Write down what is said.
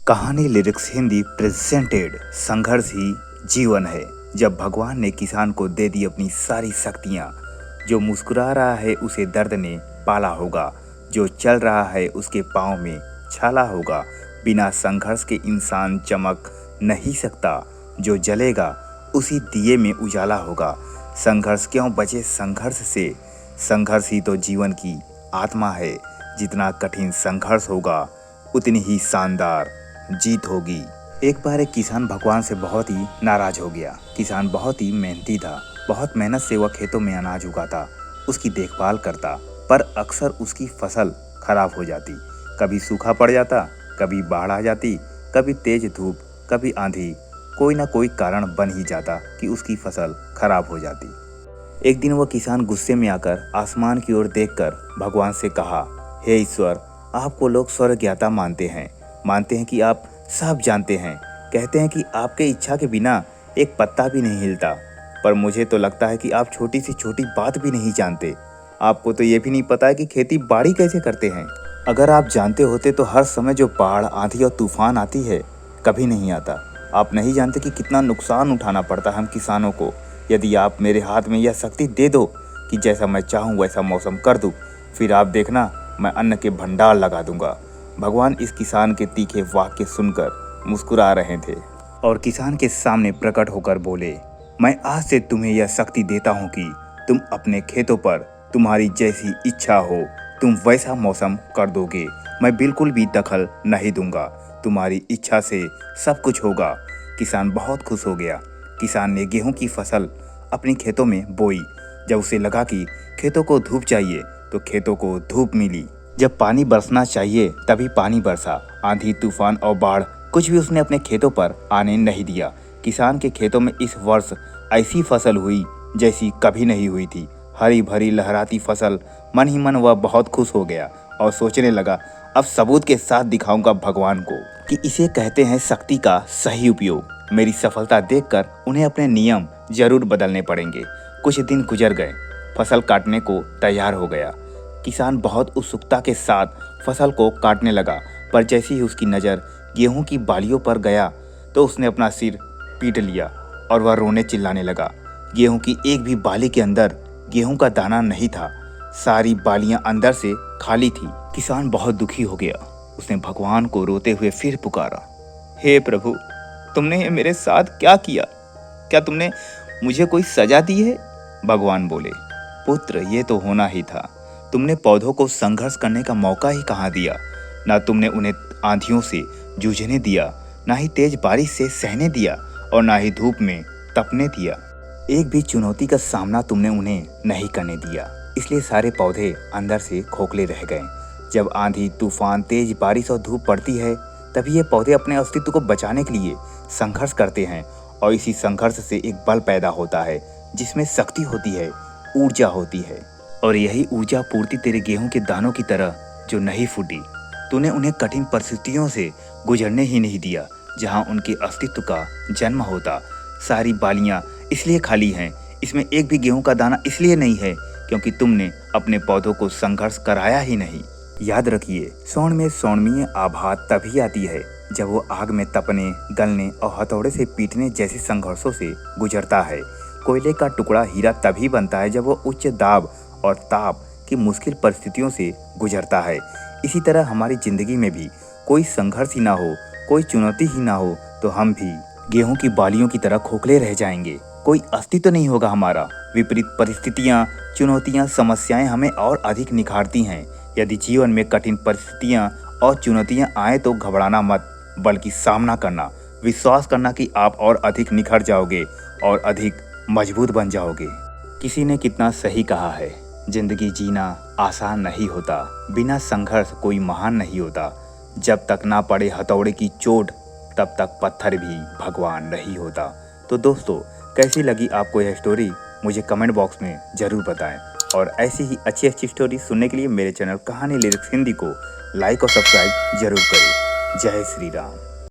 कहानी lyrics Hindi presented. संघर्ष ही जीवन है। जब भगवान ने किसान को दे दी अपनी सारी शक्तियाँ, जो मुस्कुरा रहा है उसे दर्द ने पाला होगा, जो चल रहा है उसके पाँव में छाला होगा। बिना संघर्ष के इंसान चमक नहीं सकता, जो जलेगा उसी दिए में उजाला होगा। संघर्ष क्यों बचे संघर्ष से, संघर्ष ही तो जीवन की आत्मा है। जितना कठिन संघर्ष होगा उतनी ही शानदार जीत होगी। एक बार एक किसान भगवान से बहुत ही नाराज हो गया। किसान बहुत ही मेहनती था, बहुत मेहनत से वह खेतों में अनाज उगाता, उसकी देखभाल करता, पर अक्सर उसकी फसल खराब हो जाती। कभी सूखा पड़ जाता, कभी बाढ़ आ जाती, कभी तेज धूप, कभी आंधी। कोई ना कोई कारण बन ही जाता कि उसकी फसल खराब हो जाती। एक दिन वह किसान गुस्से में आकर आसमान की ओर देखकर भगवान से कहा, हे ईश्वर, आपको लोग स्वर्गज्ञाता मानते हैं कि आप सब जानते हैं। कहते हैं कि आपके इच्छा के बिना एक पत्ता भी नहीं हिलता, पर मुझे तो लगता है कि आप छोटी से छोटी बात भी नहीं जानते। आपको तो ये भी नहीं पता है कि खेती बाड़ी कैसे करते हैं। अगर आप जानते होते तो हर समय जो बाढ़, आंधी और तूफान आती है कभी नहीं आता। आप नहीं जानते कि कितना नुकसान उठाना पड़ता है हम किसानों को। यदि आप मेरे हाथ में यह शक्ति दे दो कि जैसा मैं चाहूँ वैसा मौसम कर दूँ, फिर आप देखना मैं अन्न के भंडार लगा दूंगा। भगवान इस किसान के तीखे वाक्य सुनकर मुस्कुरा रहे थे और किसान के सामने प्रकट होकर बोले, मैं आज से तुम्हें यह शक्ति देता हूँ कि तुम अपने खेतों पर तुम्हारी जैसी इच्छा हो तुम वैसा मौसम कर दोगे। मैं बिल्कुल भी दखल नहीं दूंगा, तुम्हारी इच्छा से सब कुछ होगा। किसान बहुत खुश हो गया। किसान ने गेहूं की फसल अपने खेतों में बोई। जब उसे लगा कि खेतों को धूप चाहिए तो खेतों को धूप मिली। जब पानी बरसना चाहिए तभी पानी बरसा। आंधी, तूफान और बाढ़ कुछ भी उसने अपने खेतों पर आने नहीं दिया। किसान के खेतों में इस वर्ष ऐसी फसल हुई जैसी कभी नहीं हुई थी। हरी भरी लहराती फसल। मन ही मन वह बहुत खुश हो गया और सोचने लगा, अब सबूत के साथ दिखाऊंगा भगवान को कि इसे कहते हैं शक्ति का सही उपयोग। मेरी सफलता देखकर उन्हें अपने नियम जरूर बदलने पड़ेंगे। कुछ दिन गुजर गए। फसल काटने को तैयार हो गया। किसान बहुत उत्सुकता के साथ फसल को काटने लगा, पर जैसे ही उसकी नज़र गेहूं की बालियों पर गया तो उसने अपना सिर पीट लिया और वह रोने चिल्लाने लगा। गेहूं की एक भी बाली के अंदर गेहूं का दाना नहीं था। सारी बालियां अंदर से खाली थी। किसान बहुत दुखी हो गया। उसने भगवान को रोते हुए फिर पुकारा, हे प्रभु, तुमने ये मेरे साथ क्या किया? क्या तुमने मुझे कोई सजा दी है? भगवान बोले, पुत्र, ये तो होना ही था। तुमने पौधों को संघर्ष करने का मौका ही कहाँ दिया। ना तुमने उन्हें आंधियों से जूझने दिया, ना ही तेज बारिश से सहने दिया और ना ही धूप में तपने दिया। एक भी चुनौती का सामना तुमने उन्हें नहीं करने दिया। इसलिए सारे पौधे अंदर से खोखले रह गए। जब आंधी, तूफान, तेज बारिश और धूप पड़ती है तभी ये पौधे अपने अस्तित्व को बचाने के लिए संघर्ष करते हैं और इसी संघर्ष से एक बल पैदा होता है जिसमें शक्ति होती है, ऊर्जा होती है। और यही ऊर्जा पूर्ति तेरे गेहूं के दानों की तरह जो नहीं फूटी। तूने उन्हें कठिन परिस्थितियों से गुजरने ही नहीं दिया जहां उनके अस्तित्व का जन्म होता। सारी बालियां इसलिए खाली हैं, इसमें एक भी गेहूं का दाना इसलिए नहीं है क्योंकि तुमने अपने पौधों को संघर्ष कराया ही नहीं। याद रखिए, सौण में सौणमीय आभा तभी आती है जब वो आग में तपने, गलने और हथौड़े से पीटने जैसे संघर्षों से गुजरता है। कोयले का टुकड़ा हीरा तभी बनता है जब वो उच्च दाब और ताप की मुश्किल परिस्थितियों से गुजरता है। इसी तरह हमारी जिंदगी में भी कोई संघर्ष ही ना हो, कोई चुनौती ही ना हो तो हम भी गेहूं की बालियों की तरह खोखले रह जाएंगे। कोई अस्तित्व नहीं होगा हमारा। विपरीत परिस्थितियां, चुनौतियां, समस्याएं हमें और अधिक निखारती हैं। यदि जीवन में कठिन परिस्थितियां और चुनौतियां आए तो घबराना मत, बल्कि सामना करना, विश्वास करना कि आप और अधिक निखर जाओगे और अधिक मजबूत बन जाओगे। किसी ने कितना सही कहा है, जिंदगी जीना आसान नहीं होता, बिना संघर्ष कोई महान नहीं होता। जब तक ना पड़े हथौड़े की चोट तब तक पत्थर भी भगवान नहीं होता। तो दोस्तों, कैसी लगी आपको यह स्टोरी मुझे कमेंट बॉक्स में ज़रूर बताएं और ऐसी ही अच्छी अच्छी स्टोरी सुनने के लिए मेरे चैनल कहानी लिरिक्स हिंदी को लाइक और सब्सक्राइब जरूर करें। जय श्री राम।